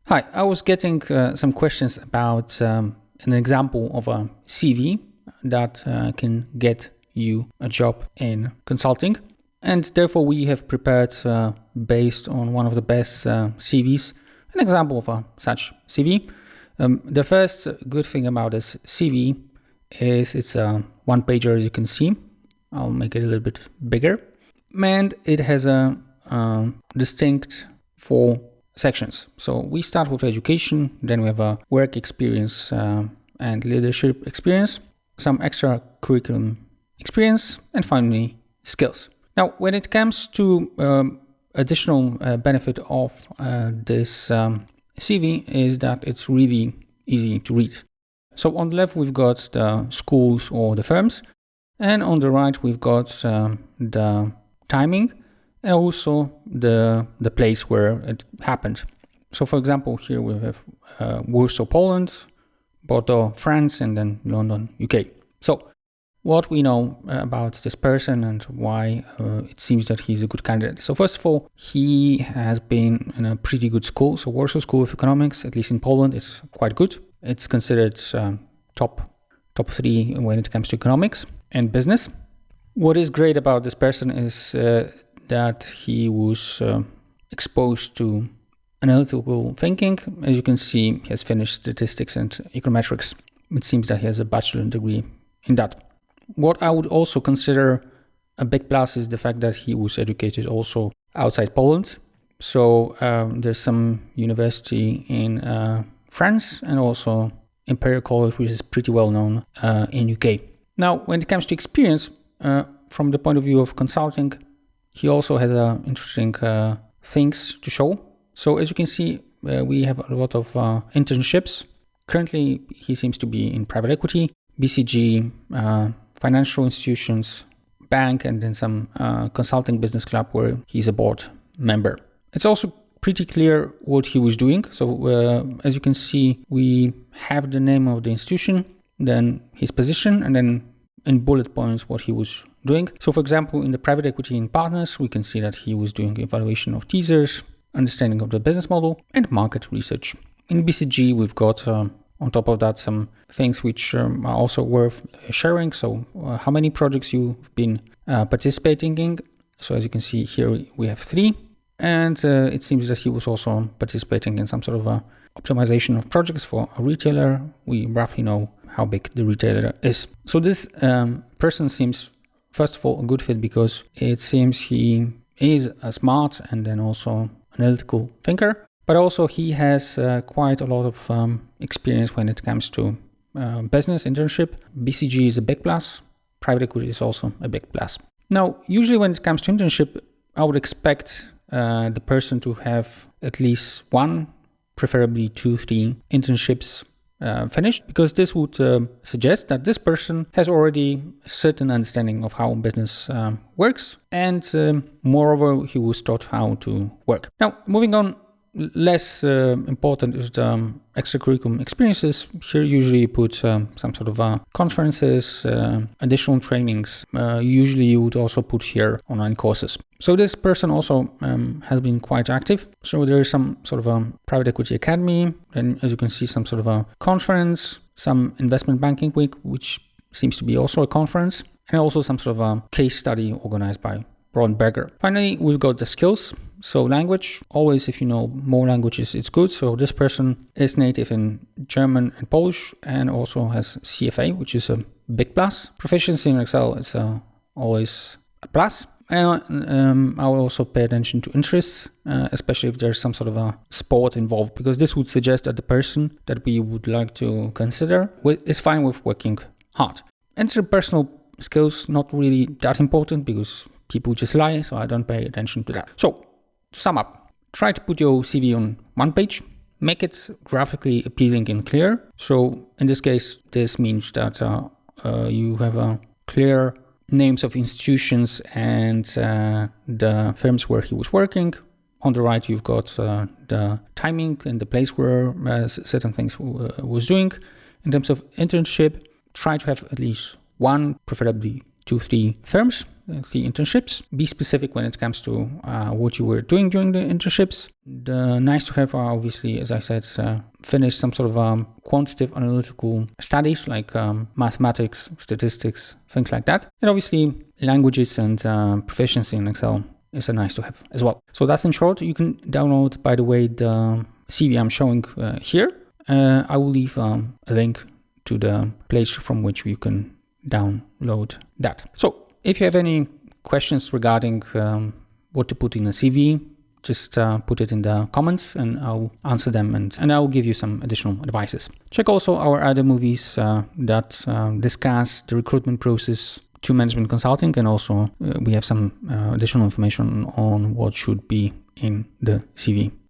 Hi, I was getting some questions about an example of a CV that can get you a job in consulting. And therefore, we have prepared, based on one of the best CVs, an example of such CV. The first good thing about this CV is it's a one-pager, as you can see. I'll make it a little bit bigger. And it has a distinct 4 sections. So we start with education, then we have a work experience and leadership experience, some extra curriculum experience, and finally skills. Now, when it comes to additional benefit of this CV is that it's really easy to read. So on the left, we've got the schools or the firms, and on the right, we've got the timing and also the place where it happened. So for example, here we have Warsaw, Poland, Bordeaux, France, and then London, UK. So what we know about this person and why it seems that he's a good candidate. So first of all, he has been in a pretty good school. So Warsaw School of Economics, at least in Poland, is quite good. It's considered top 3 when it comes to economics and business. What is great about this person is that he was exposed to analytical thinking. As you can see, he has finished statistics and econometrics. It seems that he has a bachelor's degree in that. What I would also consider a big plus is the fact that he was educated also outside Poland. So there's some university in France and also Imperial College, which is pretty well known in UK. Now, when it comes to experience, from the point of view of consulting, he also has interesting things to show. So as you can see, we have a lot of internships. Currently, he seems to be in private equity, BCG, financial institutions, bank, and then some consulting business club where he's a board member. It's also pretty clear what he was doing. So as you can see, we have the name of the institution, then his position, and then in bullet points what he was doing. So for example, in the private equity and partners, we can see that he was doing evaluation of teasers, understanding of the business model, and market research. In BCG, we've got on top of that some things which are also worth sharing. So how many projects you've been participating in. So as you can see here, we have 3. And it seems that he was also participating in some sort of optimization of projects for a retailer. We roughly know how big the retailer is. So this person seems, first of all, a good fit because it seems he is a smart and then also analytical thinker, but also he has quite a lot of experience when it comes to business internship. BCG is a big plus. Private equity is also a big plus. Now, usually when it comes to internship, I would expect the person to have at least 1, preferably 2, 3 internships finished, because this would suggest that this person has already a certain understanding of how business works, and moreover, he was taught how to work. Now, moving on, less important is the extracurriculum experiences. Here usually you put some sort of conferences, additional trainings. Usually you would also put here online courses. So this person also has been quite active. So there is some sort of a private equity academy. Then as you can see, some sort of a conference, some investment banking week, which seems to be also a conference, and also some sort of a case study organized by Ron Berger. Finally, we've got the skills. So language, always if you know more languages, it's good. So this person is native in German and Polish and also has CFA, which is a big plus. Proficiency in Excel is always a plus. And I will also pay attention to interests, especially if there's some sort of a sport involved, because this would suggest that the person that we would like to consider is fine with working hard. Interpersonal skills, not really that important because people just lie, so I don't pay attention to that. So to sum up, try to put your CV on one page, make it graphically appealing and clear. So in this case, this means that you have a clear names of institutions and the firms where he was working. On the right, you've got the timing and the place where certain things was doing. In terms of internship, try to have at least 1, preferably 2-3 firms, 3 internships. Be specific when it comes to what you were doing during the internships. The nice to have are obviously, as I said, finish some sort of quantitative analytical studies like mathematics, statistics, things like that. And obviously languages and proficiency in Excel is a nice to have as well. So that's in short. You can download, by the way, the CV I'm showing here. I will leave a link to the place from which you can download that. So if you have any questions regarding what to put in a CV, just put it in the comments and I'll answer them and I'll give you some additional advices. Check also our other movies that discuss the recruitment process to management consulting, and also we have some additional information on what should be in the CV.